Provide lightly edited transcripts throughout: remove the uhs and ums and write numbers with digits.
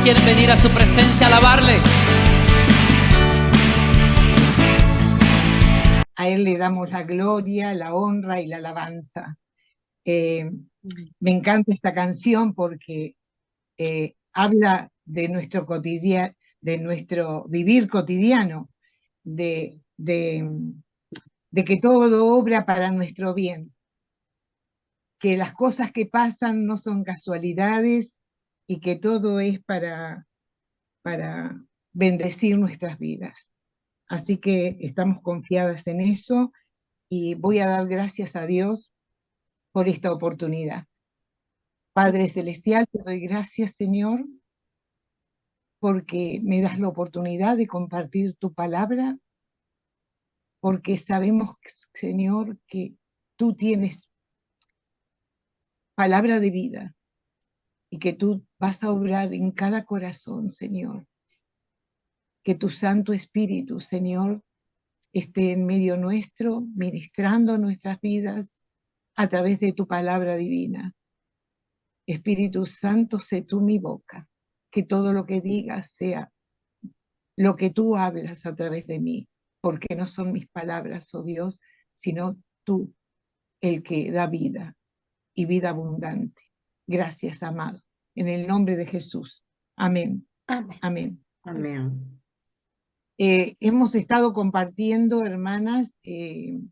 quieren venir a su presencia a alabarle? A Él le damos la gloria, la honra y la alabanza. Me encanta esta canción porque habla de nuestro cotidiano, de nuestro vivir cotidiano, de que todo obra para nuestro bien, que las cosas que pasan no son casualidades y que todo es para bendecir nuestras vidas. Así que estamos confiadas en eso y voy a dar gracias a Dios por esta oportunidad. Padre Celestial, te doy gracias, Señor, porque me das la oportunidad de compartir tu palabra, porque sabemos, Señor, que tú tienes palabra de vida y que tú vas a obrar en cada corazón, Señor. Que tu Santo Espíritu, Señor, esté en medio nuestro, ministrando nuestras vidas a través de tu palabra divina. Espíritu Santo, sé tú mi boca, que todo lo que digas sea lo que tú hablas a través de mí, porque no son mis palabras, oh Dios, sino tú, el que da vida y vida abundante. Gracias, amado. En el nombre de Jesús. Amén. Amén. Amén. Amén. Hemos estado compartiendo, hermanas, el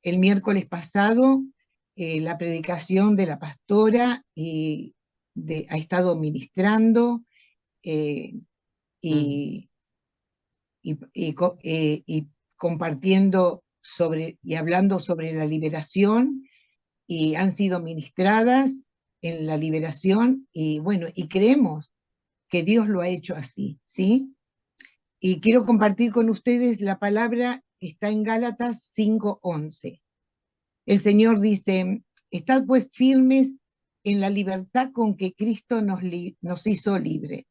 miércoles pasado, la predicación de la pastora ha estado ministrando y compartiendo y hablando sobre la liberación, y han sido ministradas en la liberación, y bueno, y creemos que Dios lo ha hecho así, ¿sí? Y quiero compartir con ustedes la palabra que está en Gálatas 5:11. El Señor dice: estad pues firmes en la libertad con que Cristo nos hizo libre,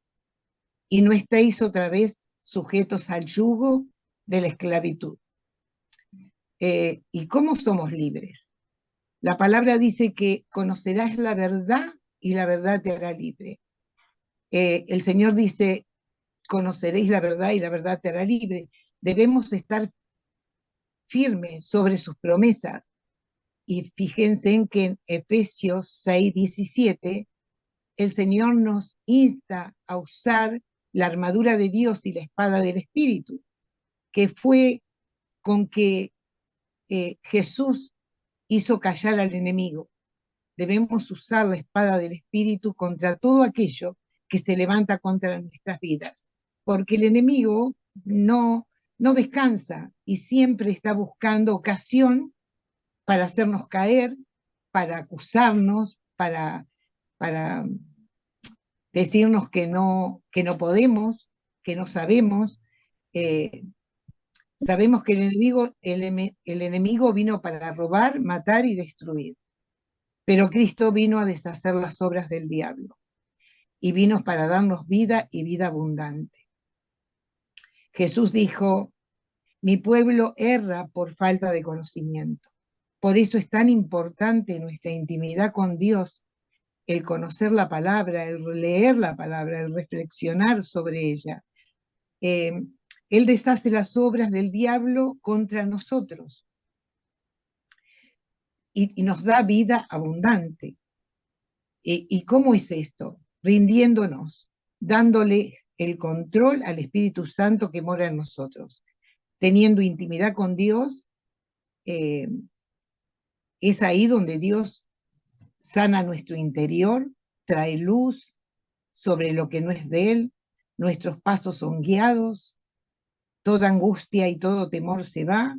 y no estéis otra vez sujetos al yugo de la esclavitud. ¿Y cómo somos libres? La palabra dice que conocerás la verdad y la verdad te hará libre. El Señor dice: conoceréis la verdad y la verdad te hará libre. Debemos estar firmes sobre sus promesas. Y fíjense en que en Efesios 6:17, el Señor nos insta a usar la armadura de Dios y la espada del Espíritu, que fue con que Jesús hizo callar al enemigo. Debemos usar la espada del Espíritu contra todo aquello que se levanta contra nuestras vidas, porque el enemigo no descansa y siempre está buscando ocasión para hacernos caer, para acusarnos, para decirnos que no podemos, que no sabemos. Sabemos que el enemigo vino para robar, matar y destruir, pero Cristo vino a deshacer las obras del diablo y vino para darnos vida y vida abundante. Jesús dijo: mi pueblo erra por falta de conocimiento. Por eso es tan importante nuestra intimidad con Dios, el conocer la palabra, el leer la palabra, el reflexionar sobre ella. Él deshace las obras del diablo contra nosotros y nos da vida abundante. ¿Y cómo es esto? Rindiéndonos, dándole el control al Espíritu Santo que mora en nosotros. Teniendo intimidad con Dios, es ahí donde Dios sana nuestro interior, trae luz sobre lo que no es de Él, nuestros pasos son guiados, toda angustia y todo temor se va,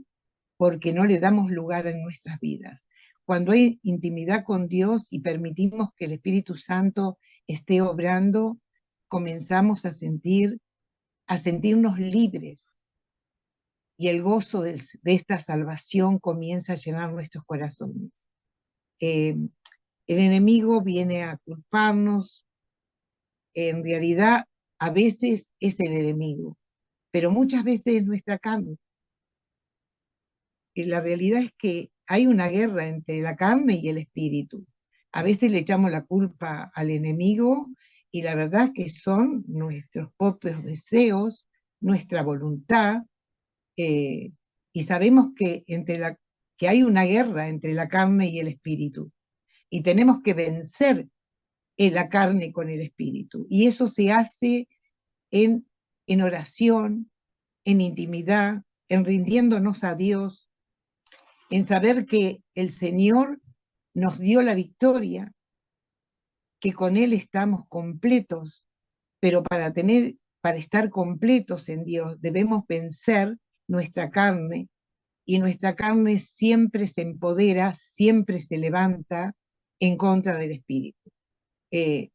porque no le damos lugar en nuestras vidas. Cuando hay intimidad con Dios y permitimos que el Espíritu Santo esté obrando, comenzamos a sentirnos libres, y el gozo de esta salvación comienza a llenar nuestros corazones. El enemigo viene a culparnos. En realidad, a veces es el enemigo, pero muchas veces es nuestra carne. Y la realidad es que hay una guerra entre la carne y el espíritu. A veces le echamos la culpa al enemigo y la verdad que son nuestros propios deseos, nuestra voluntad, eh, y sabemos que, que hay una guerra entre la carne y el espíritu, y tenemos que vencer la carne con el espíritu, y eso se hace en, en oración, en intimidad, en rindiéndonos a Dios, en saber que el Señor nos dio la victoria, que con Él estamos completos, pero para estar completos en Dios debemos vencer nuestra carne, y nuestra carne siempre se empodera, siempre se levanta en contra del Espíritu.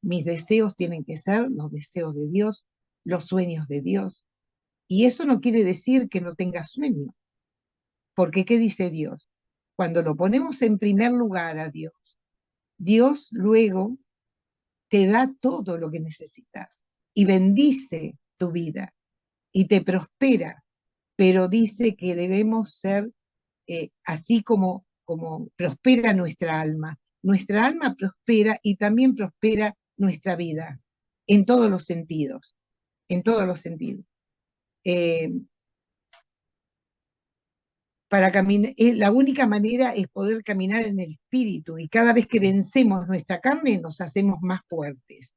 Mis deseos tienen que ser los deseos de Dios, los sueños de Dios, y eso no quiere decir que no tenga sueño, porque ¿qué dice Dios? Cuando lo ponemos en primer lugar a Dios, Dios luego te da todo lo que necesitas y bendice tu vida y te prospera, pero dice que debemos ser así como prospera nuestra alma. Nuestra alma prospera y también prospera nuestra vida, en todos los sentidos, en todos los sentidos. Eh, la única manera es poder caminar en el espíritu, y cada vez que vencemos nuestra carne nos hacemos más fuertes.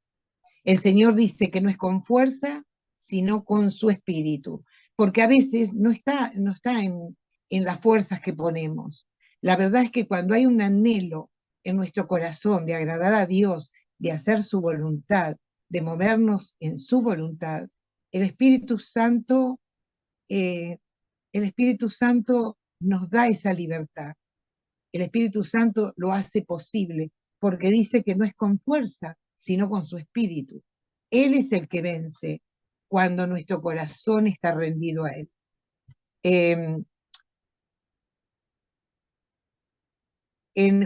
El Señor dice que no es con fuerza, sino con su espíritu, porque a veces no está en las fuerzas que ponemos. La verdad es que cuando hay un anhelo en nuestro corazón de agradar a Dios, de hacer su voluntad, de movernos en su voluntad, el Espíritu Santo, eh, el Espíritu Santo nos da esa libertad. El Espíritu Santo lo hace posible, porque dice que no es con fuerza, sino con su espíritu. Él es el que vence cuando nuestro corazón está rendido a Él. Eh, en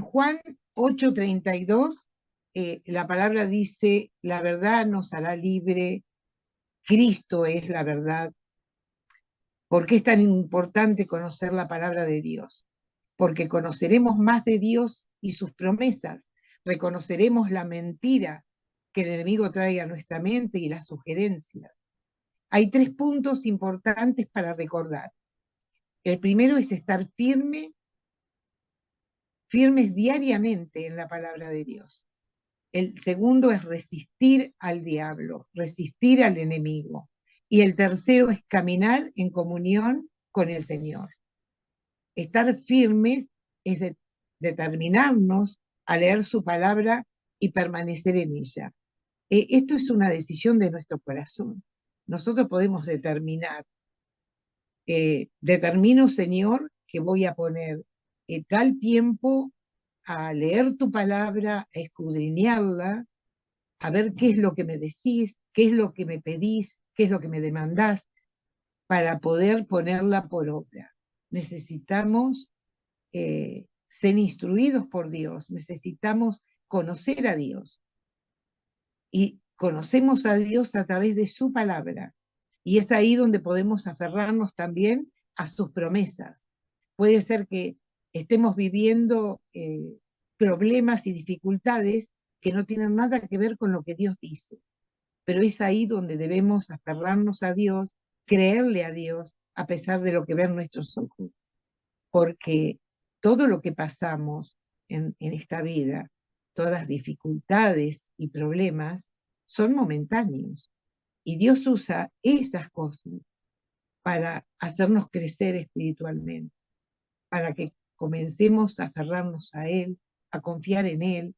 Juan 8:32, la palabra dice, la verdad nos hará libre, Cristo es la verdad. ¿Por qué es tan importante conocer la palabra de Dios? Porque conoceremos más de Dios y sus promesas, reconoceremos la mentira que el enemigo trae a nuestra mente y las sugerencias. Hay 3 puntos importantes para recordar. El primero es estar firmes diariamente en la palabra de Dios. El segundo es resistir al diablo, resistir al enemigo. Y el tercero es caminar en comunión con el Señor. Estar firmes es determinarnos a leer su palabra y permanecer en ella. Esto es una decisión de nuestro corazón. Nosotros podemos determinar, determino, Señor, que voy a poner tal tiempo a leer tu palabra, a escudriñarla, a ver qué es lo que me decís, qué es lo que me pedís, qué es lo que me demandás, para poder ponerla por obra. Necesitamos ser instruidos por Dios, necesitamos conocer a Dios. Y conocemos a Dios a través de su palabra. Y es ahí donde podemos aferrarnos también a sus promesas. Puede ser que estemos viviendo problemas y dificultades que no tienen nada que ver con lo que Dios dice. Pero es ahí donde debemos aferrarnos a Dios, creerle a Dios, a pesar de lo que ven nuestros ojos. Porque todo lo que pasamos en esta vida, todas las dificultades y problemas, son momentáneos. Y Dios usa esas cosas para hacernos crecer espiritualmente, para que comencemos a aferrarnos a Él, a confiar en Él.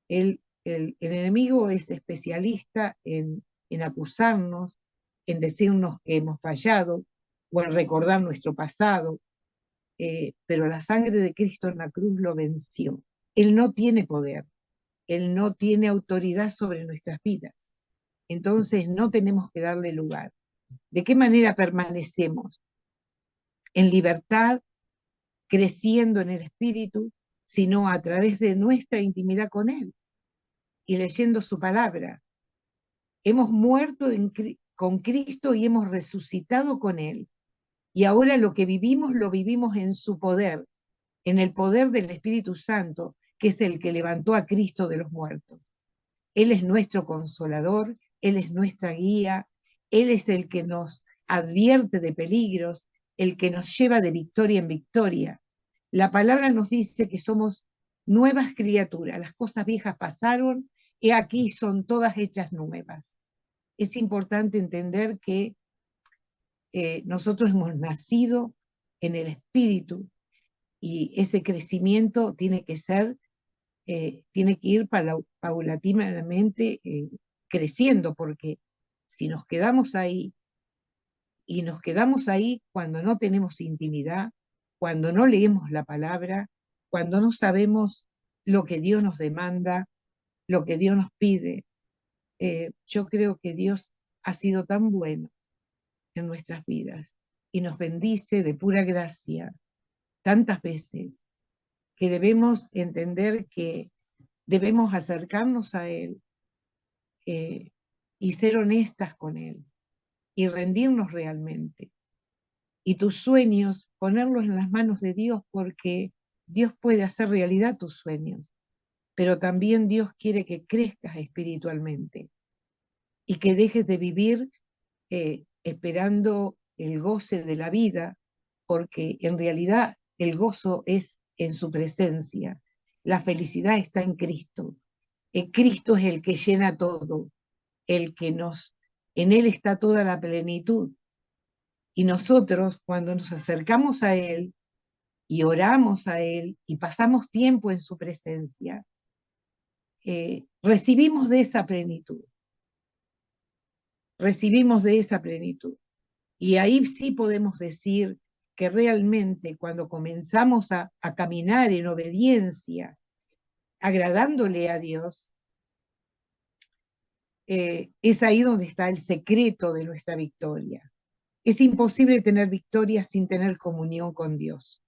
El enemigo es especialista en acusarnos, en decirnos que hemos fallado o en recordar nuestro pasado, pero la sangre de Cristo en la cruz lo venció. Él no tiene poder, Él no tiene autoridad sobre nuestras vidas. Entonces no tenemos que darle lugar. ¿De qué manera permanecemos? En libertad, creciendo en el Espíritu, sino a través de nuestra intimidad con Él y leyendo su palabra. Hemos muerto con Cristo y hemos resucitado con Él. Y ahora lo que vivimos, lo vivimos en su poder, en el poder del Espíritu Santo, que es el que levantó a Cristo de los muertos. Él es nuestro consolador, Él es nuestra guía, Él es el que nos advierte de peligros, el que nos lleva de victoria en victoria. La palabra nos dice que somos nuevas criaturas, las cosas viejas pasaron, y aquí son todas hechas nuevas. Es importante entender que nosotros hemos nacido en el Espíritu y ese crecimiento tiene que ser, tiene que ir paulatinamente creciendo, porque si nos quedamos ahí, y nos quedamos ahí cuando no tenemos intimidad, cuando no leemos la palabra, cuando no sabemos lo que Dios nos demanda, lo que Dios nos pide, yo creo que Dios ha sido tan bueno en nuestras vidas y nos bendice de pura gracia tantas veces que debemos entender que debemos acercarnos a Él y ser honestas con Él y rendirnos realmente. Y tus sueños, ponerlos en las manos de Dios, porque Dios puede hacer realidad tus sueños, pero también Dios quiere que crezcas espiritualmente y que dejes de vivir esperando el goce de la vida, porque en realidad el gozo es en su presencia. La felicidad está en Cristo. Cristo es el que llena todo, el que en Él está toda la plenitud. Y nosotros, cuando nos acercamos a Él y oramos a Él y pasamos tiempo en su presencia, recibimos de esa plenitud, recibimos de esa plenitud. Y ahí sí podemos decir que realmente cuando comenzamos a caminar en obediencia, agradándole a Dios, es ahí donde está el secreto de nuestra victoria. Es imposible tener victoria sin tener comunión con Dios,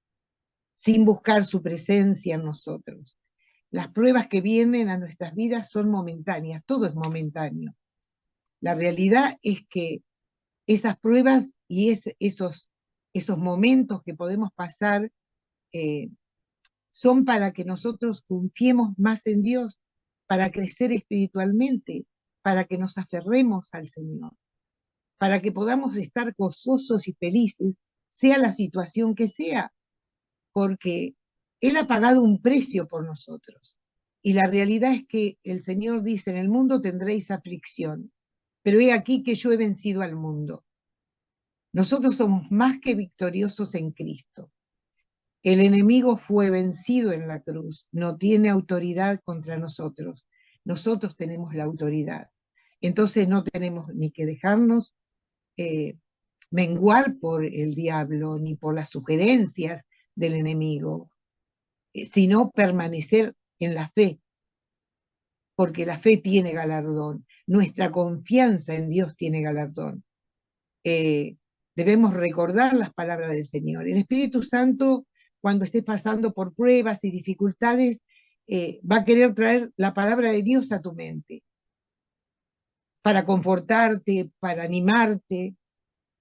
sin buscar su presencia en nosotros. Las pruebas que vienen a nuestras vidas son momentáneas, todo es momentáneo. La realidad es que esas pruebas y esos momentos que podemos pasar son para que nosotros confiemos más en Dios, para crecer espiritualmente, para que nos aferremos al Señor, para que podamos estar gozosos y felices, sea la situación que sea, porque Él ha pagado un precio por nosotros. Y la realidad es que el Señor dice, en el mundo tendréis aflicción, pero he aquí que yo he vencido al mundo. Nosotros somos más que victoriosos en Cristo. El enemigo fue vencido en la cruz, no tiene autoridad contra nosotros. Nosotros tenemos la autoridad. Entonces no tenemos ni que dejarnos menguar por el diablo, ni por las sugerencias del enemigo, sino permanecer en la fe, porque la fe tiene galardón. Nuestra confianza en Dios tiene galardón. Debemos recordar las palabras del Señor. El Espíritu Santo, cuando estés pasando por pruebas y dificultades, va a querer traer la palabra de Dios a tu mente para confortarte, para animarte.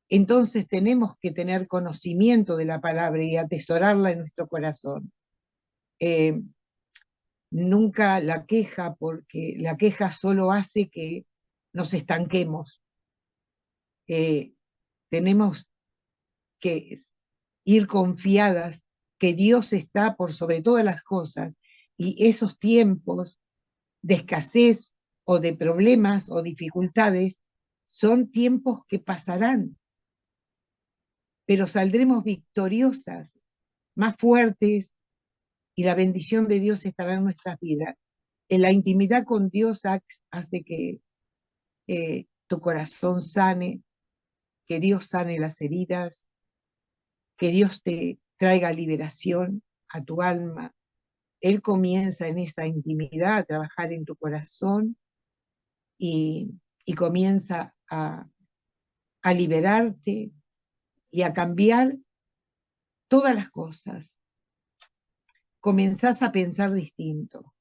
Entonces tenemos que tener conocimiento de la palabra y atesorarla en nuestro corazón. Nunca la queja, porque la queja solo hace que nos estanquemos. Tenemos que ir confiadas que Dios está por sobre todas las cosas y esos tiempos de escasez o de problemas o dificultades son tiempos que pasarán, pero saldremos victoriosas, más fuertes, y la bendición de Dios estará en nuestras vidas. En la intimidad con Dios hace que tu corazón sane, que Dios sane las heridas, que Dios te traiga liberación a tu alma. Él comienza en esa intimidad a trabajar en tu corazón y comienza a liberarte y a cambiar todas las cosas. Comenzás a pensar distinto.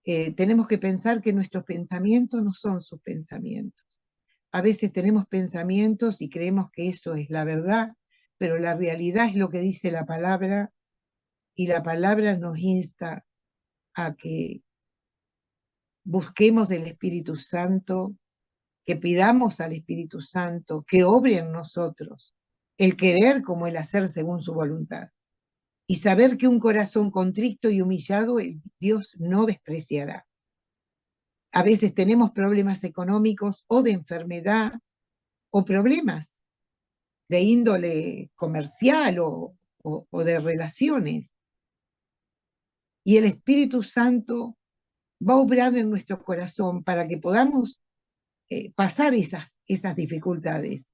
Tenemos que pensar que nuestros pensamientos no son sus pensamientos. A veces tenemos pensamientos y creemos que eso es la verdad, pero la realidad es lo que dice la palabra, y la palabra nos insta a que busquemos del Espíritu Santo, que pidamos al Espíritu Santo que obre en nosotros el querer como el hacer según su voluntad. Y saber que un corazón contrito y humillado Dios no despreciará. A veces tenemos problemas económicos o de enfermedad o problemas de índole comercial o de relaciones. Y el Espíritu Santo va a obrar en nuestro corazón para que podamos pasar esas dificultades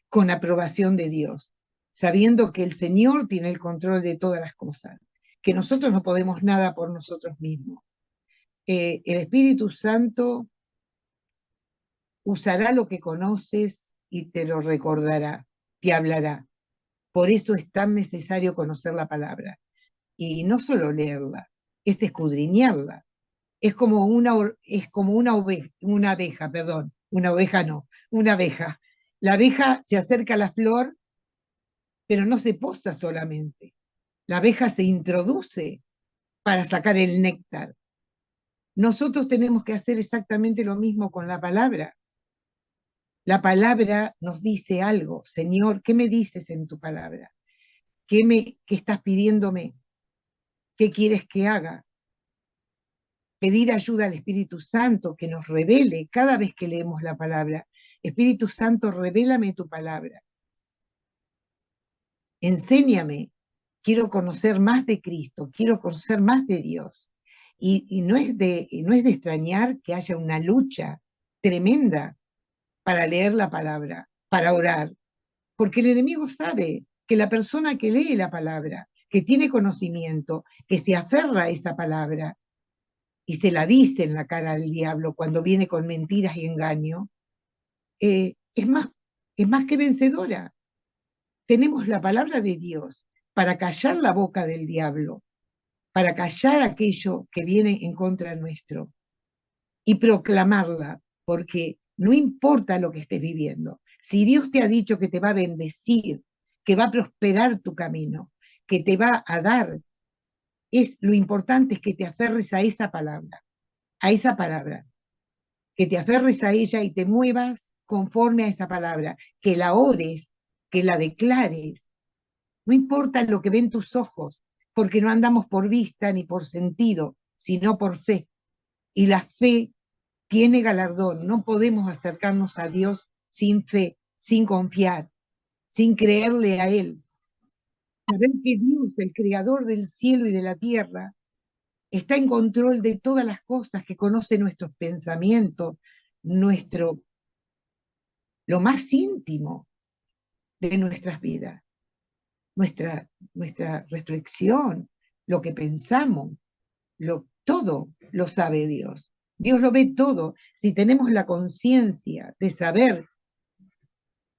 con aprobación de Dios, sabiendo que el Señor tiene el control de todas las cosas, que nosotros no podemos nada por nosotros mismos. El Espíritu Santo usará lo que conoces y te lo recordará, te hablará. Por eso es tan necesario conocer la palabra. Y no solo leerla, es escudriñarla. Una abeja, perdón, una oveja no, una abeja. La abeja se acerca a la flor, pero no se posa solamente. La abeja se introduce para sacar el néctar. Nosotros tenemos que hacer exactamente lo mismo con la palabra. La palabra nos dice algo. Señor, ¿qué me dices en tu palabra? ¿Qué estás pidiéndome? ¿Qué quieres que haga? Pedir ayuda al Espíritu Santo que nos revele cada vez que leemos la palabra. Espíritu Santo, revélame tu palabra. Enséñame. Quiero conocer más de Cristo, quiero conocer más de Dios. Y no es de extrañar que haya una lucha tremenda para leer la palabra, para orar, porque el enemigo sabe que la persona que lee la palabra, que tiene conocimiento, que se aferra a esa palabra y se la dice en la cara al diablo cuando viene con mentiras y engaño, es más que vencedora. Tenemos la palabra de Dios para callar la boca del diablo, para callar aquello que viene en contra nuestro y proclamarla, porque no importa lo que estés viviendo. Si Dios te ha dicho que te va a bendecir, que va a prosperar tu camino, que te va a dar, lo importante es que te aferres a esa palabra, que te aferres a ella y te muevas conforme a esa palabra, que la ores, que la declares. No importa lo que ven tus ojos, porque no andamos por vista ni por sentido, sino por fe. Y la fe tiene galardón. No podemos acercarnos a Dios sin fe, sin confiar, sin creerle a Él. Saber que Dios, el creador del cielo y de la tierra, está en control de todas las cosas, que conoce nuestros pensamientos, lo más íntimo de nuestras vidas, nuestra reflexión, lo que pensamos, todo lo sabe Dios. Dios lo ve todo. Si tenemos la conciencia de saber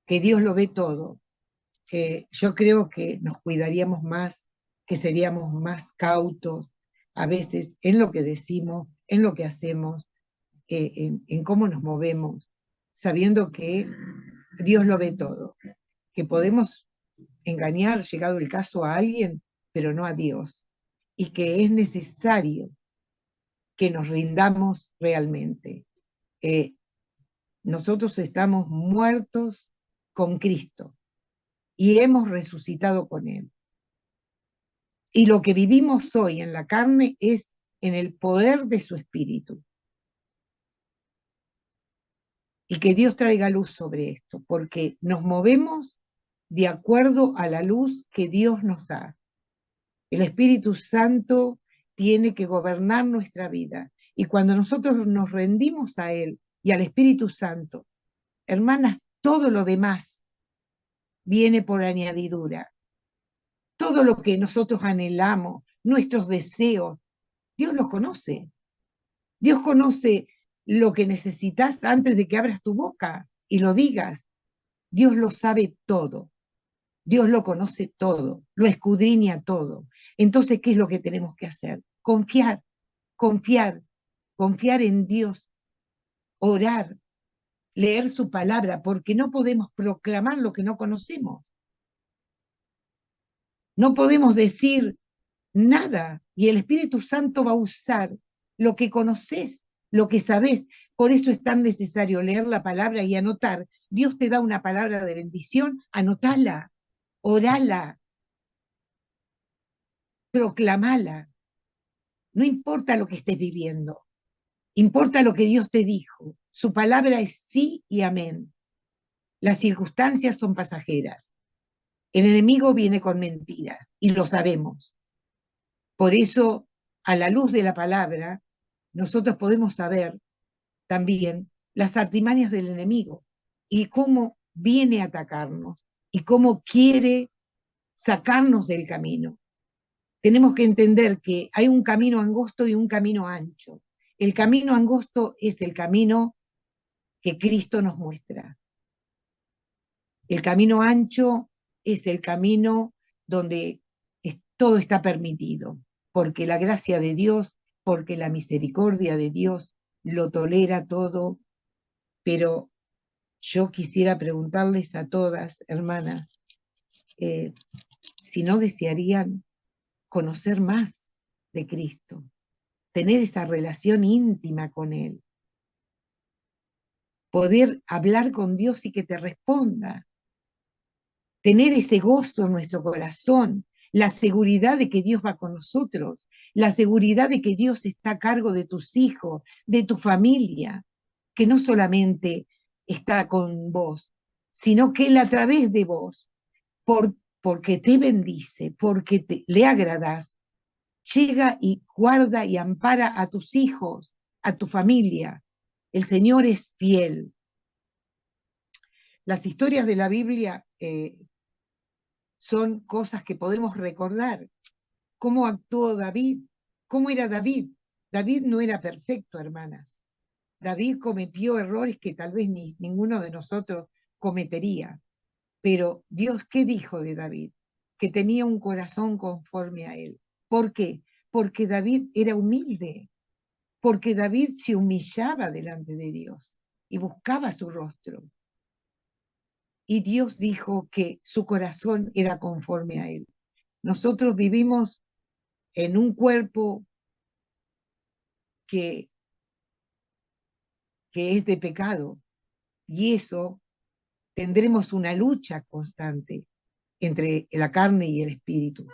que Dios lo ve todo, yo creo que nos cuidaríamos más, que seríamos más cautos a veces en lo que decimos, en lo que hacemos, en cómo nos movemos, sabiendo que Dios lo ve todo, que podemos engañar, llegado el caso, a alguien, pero no a Dios, y que es necesario que nos rindamos realmente. Nosotros estamos muertos con Cristo y hemos resucitado con Él. Y lo que vivimos hoy en la carne es en el poder de su Espíritu. Y que Dios traiga luz sobre esto, porque nos movemos de acuerdo a la luz que Dios nos da. El Espíritu Santo tiene que gobernar nuestra vida. Y cuando nosotros nos rendimos a Él y al Espíritu Santo, hermanas, todo lo demás viene por añadidura. Todo lo que nosotros anhelamos, nuestros deseos, Dios los conoce. Dios conoce lo que necesitas antes de que abras tu boca y lo digas. Dios lo sabe todo. Dios lo conoce todo, lo escudriña todo. Entonces, ¿qué es lo que tenemos que hacer? Confiar, confiar, confiar en Dios, orar, leer su palabra, porque no podemos proclamar lo que no conocemos. No podemos decir nada y el Espíritu Santo va a usar lo que conoces, lo que sabés. Por eso es tan necesario leer la palabra y anotar. Dios te da una palabra de bendición, anotala, orala, proclamala. No importa lo que estés viviendo, importa lo que Dios te dijo. Su palabra es sí y amén. Las circunstancias son pasajeras. El enemigo viene con mentiras y lo sabemos. Por eso, a la luz de la palabra, nosotros podemos saber también las artimañas del enemigo y cómo viene a atacarnos y cómo quiere sacarnos del camino. Tenemos que entender que hay un camino angosto y un camino ancho. El camino angosto es el camino que Cristo nos muestra. El camino ancho es el camino donde todo está permitido, porque la gracia de Dios, porque la misericordia de Dios lo tolera todo. Pero yo quisiera preguntarles a todas, hermanas, si no desearían conocer más de Cristo, tener esa relación íntima con Él, poder hablar con Dios y que te responda, tener ese gozo en nuestro corazón, la seguridad de que Dios va con nosotros, la seguridad de que Dios está a cargo de tus hijos, de tu familia, que no solamente está con vos, sino que Él a través de vos, porque te bendice, porque le agradas, llega y guarda y ampara a tus hijos, a tu familia. El Señor es fiel. Las historias de la Biblia son cosas que podemos recordar. ¿Cómo actuó David? ¿Cómo era David? David no era perfecto, hermanas. David cometió errores que tal vez ninguno de nosotros cometería. Pero Dios, ¿qué dijo de David? Que tenía un corazón conforme a él. ¿Por qué? Porque David era humilde, porque David se humillaba delante de Dios y buscaba su rostro. Y Dios dijo que su corazón era conforme a él. Nosotros vivimos en un cuerpo que es de pecado, y eso tendremos una lucha constante entre la carne y el espíritu.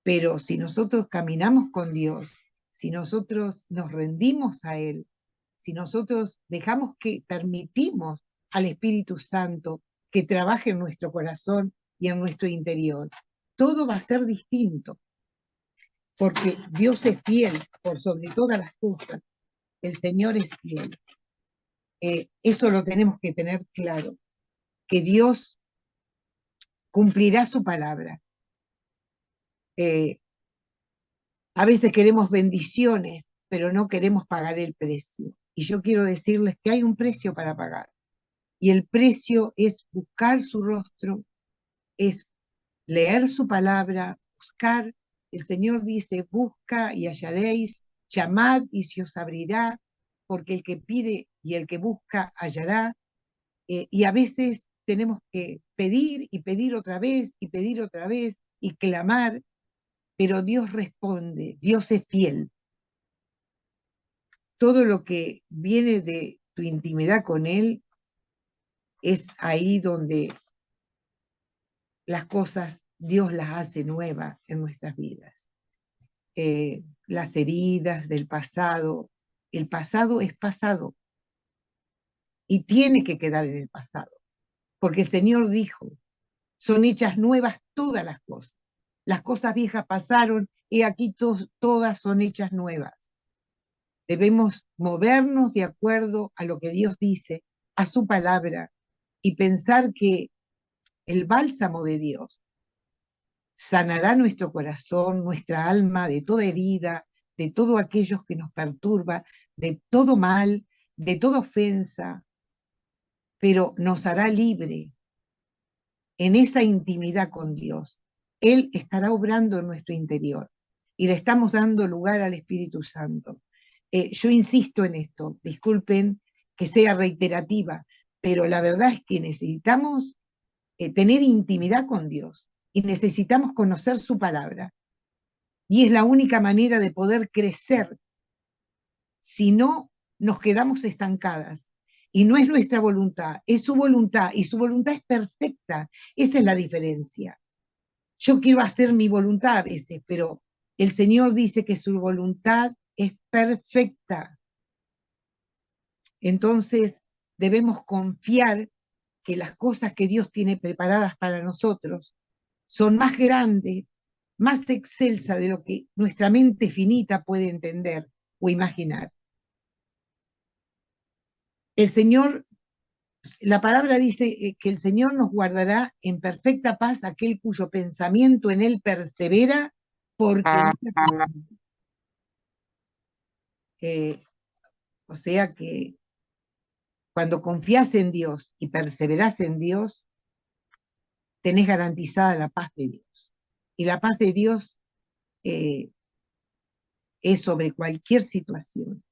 Pero si nosotros caminamos con Dios, si nosotros nos rendimos a Él, si nosotros dejamos que permitimos al Espíritu Santo que trabaje en nuestro corazón y en nuestro interior, todo va a ser distinto, porque Dios es fiel por sobre todas las cosas. El Señor es fiel. Eso lo tenemos que tener claro, que Dios cumplirá su palabra. A veces queremos bendiciones, pero no queremos pagar el precio. Y yo quiero decirles que hay un precio para pagar. Y el precio es buscar su rostro, es leer su palabra, buscar. El Señor dice, busca y hallaréis, llamad y se os abrirá, porque el que pide y el que busca hallará. Y a veces tenemos que pedir y pedir otra vez y pedir otra vez y clamar, pero Dios responde, Dios es fiel. Todo lo que viene de tu intimidad con Él es ahí donde las cosas Dios las hace nuevas en nuestras vidas. Las heridas del pasado, el pasado es pasado y tiene que quedar en el pasado, porque el Señor dijo, son hechas nuevas todas las cosas viejas pasaron y aquí todas son hechas nuevas. Debemos movernos de acuerdo a lo que Dios dice, a su palabra, y pensar que el bálsamo de Dios sanará nuestro corazón, nuestra alma de toda herida, de todo aquello que nos perturba, de todo mal, de toda ofensa, pero nos hará libre en esa intimidad con Dios. Él estará obrando en nuestro interior y le estamos dando lugar al Espíritu Santo. Yo insisto en esto, disculpen que sea reiterativa, pero la verdad es que necesitamos tener intimidad con Dios y necesitamos conocer su palabra. Y es la única manera de poder crecer Si no, nos quedamos estancadas. Y no es nuestra voluntad, es su voluntad, y su voluntad es perfecta. Esa es la diferencia. Yo quiero hacer mi voluntad a veces, pero el Señor dice que su voluntad es perfecta. Entonces, debemos confiar que las cosas que Dios tiene preparadas para nosotros son más grandes, más excelsas de lo que nuestra mente finita puede entender o imaginar. El Señor, la palabra dice que el Señor nos guardará en perfecta paz aquel cuyo pensamiento en Él persevera, porque o sea que cuando confías en Dios y perseveras en Dios, tenés garantizada la paz de Dios. Y la paz de Dios eh, es sobre cualquier situación.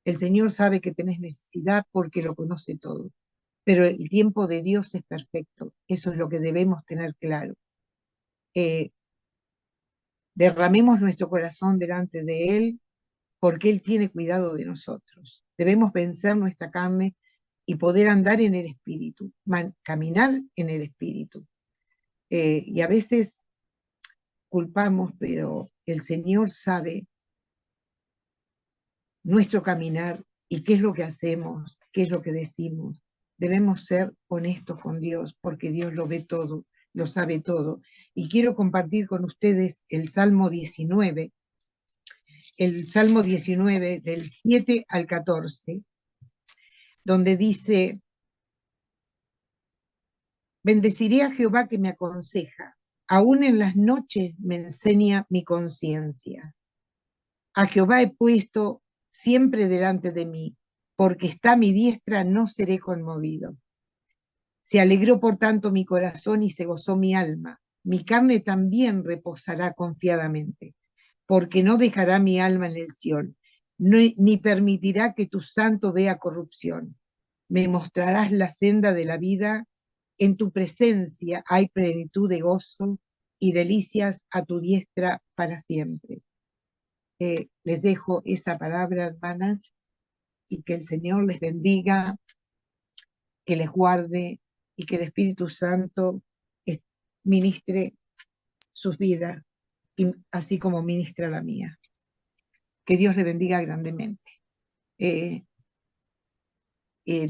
El Señor sabe que tenés necesidad porque lo conoce todo, pero el tiempo de Dios es perfecto. Eso es lo que debemos tener claro. Derramemos nuestro corazón delante de Él porque Él tiene cuidado de nosotros. Debemos vencer nuestra carne y poder andar en el Espíritu, caminar en el Espíritu. Y a veces culpamos, pero el Señor sabe nuestro caminar y qué es lo que hacemos, qué es lo que decimos. Debemos ser honestos con Dios porque Dios lo ve todo, lo sabe todo. Y quiero compartir con ustedes el Salmo 19 del 7 al 14, donde dice: bendeciré a Jehová que me aconseja, aún en las noches me enseña mi conciencia. A Jehová he puesto siempre delante de mí, porque está a mi diestra, no seré conmovido. Se alegró por tanto mi corazón y se gozó mi alma. Mi carne también reposará confiadamente, porque no dejará mi alma en el Sión, ni permitirá que tu santo vea corrupción. Me mostrarás la senda de la vida, en tu presencia hay plenitud de gozo y delicias a tu diestra para siempre. Les dejo esa palabra, hermanas, y que el Señor les bendiga, que les guarde y que el Espíritu Santo ministre sus vidas, así como ministra la mía. Que Dios le bendiga grandemente.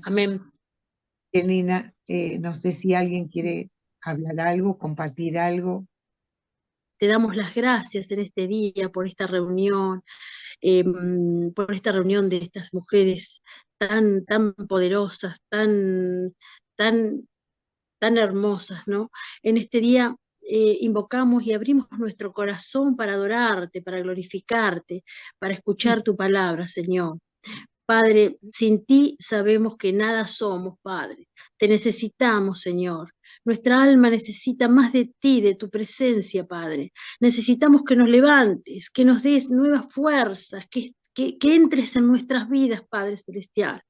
Amén. Elena, no sé si alguien quiere hablar algo, compartir algo. Te damos las gracias en este día por esta reunión, de estas mujeres tan poderosas, tan hermosas, ¿no? En este día invocamos y abrimos nuestro corazón para adorarte, para glorificarte, para escuchar tu palabra, Señor. Padre, sin ti sabemos que nada somos, Padre. Te necesitamos, Señor. Nuestra alma necesita más de ti, de tu presencia, Padre. Necesitamos que nos levantes, que nos des nuevas fuerzas, que entres en nuestras vidas, Padre Celestial.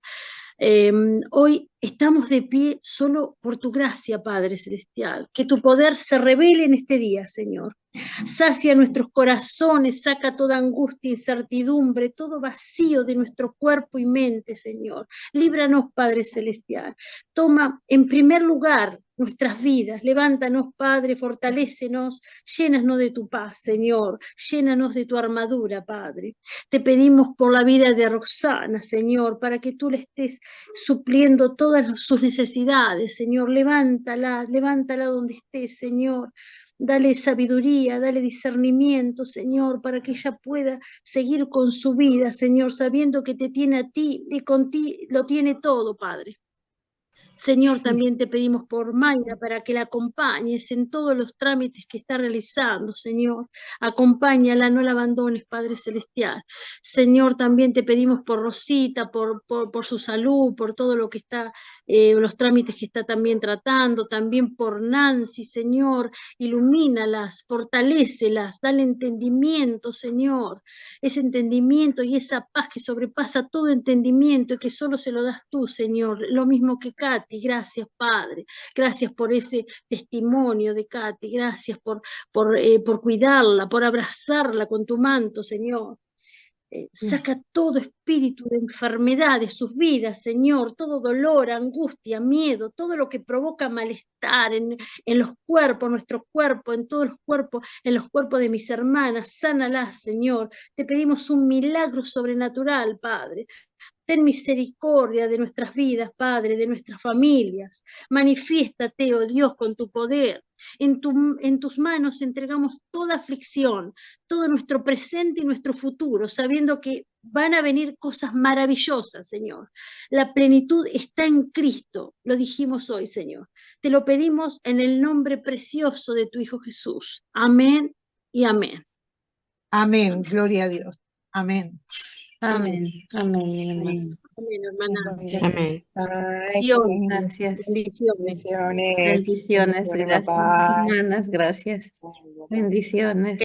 Hoy estamos de pie solo por tu gracia, Padre Celestial. Que tu poder se revele en este día, Señor. Sacia nuestros corazones, saca toda angustia, incertidumbre, todo vacío de nuestro cuerpo y mente, Señor. Líbranos, Padre Celestial. Toma en primer lugar nuestras vidas. Levántanos, Padre, fortalécenos, llénanos de tu paz, Señor. Llénanos de tu armadura, Padre. Te pedimos por la vida de Roxana, Señor, para que tú le estés supliendo todas sus necesidades, Señor. Levántala donde esté, Señor. Dale sabiduría, dale discernimiento, Señor, para que ella pueda seguir con su vida, Señor, sabiendo que te tiene a ti y con ti lo tiene todo, Padre. Señor, Sí. también te pedimos por Mayra para que la acompañes en todos los trámites que está realizando, Señor. Acompáñala, no la abandones, Padre Celestial. Señor, también te pedimos por Rosita, por su salud, por todo lo que está, los trámites que está también tratando, también por Nancy, Señor. Ilumínalas, fortalécelas, dale entendimiento, Señor. Ese entendimiento y esa paz que sobrepasa todo entendimiento y que solo se lo das tú, Señor. Lo mismo que Katy, gracias, Padre. Gracias por ese testimonio de Katy, gracias por cuidarla, por abrazarla con tu manto, Señor. Saca todo espíritu de enfermedad de sus vidas, Señor, todo dolor, angustia, miedo, todo lo que provoca malestar en los cuerpos, nuestro cuerpo, en todos los cuerpos, en los cuerpos de mis hermanas. Sánalas, Señor. Te pedimos un milagro sobrenatural, Padre. Ten misericordia de nuestras vidas, Padre, de nuestras familias. Manifiéstate, oh Dios, con tu poder. En tus manos entregamos toda aflicción, todo nuestro presente y nuestro futuro, sabiendo que van a venir cosas maravillosas, Señor. La plenitud está en Cristo, lo dijimos hoy, Señor. Te lo pedimos en el nombre precioso de tu Hijo Jesús. Amén y amén. Amén, gloria a Dios. Amén. Amén. Amén, hermano. Amén, hermana. Amén. Ay, Dios, gracias. bendiciones. Bendiciones, Bueno, gracias, papá. hermanas, gracias. Bendiciones.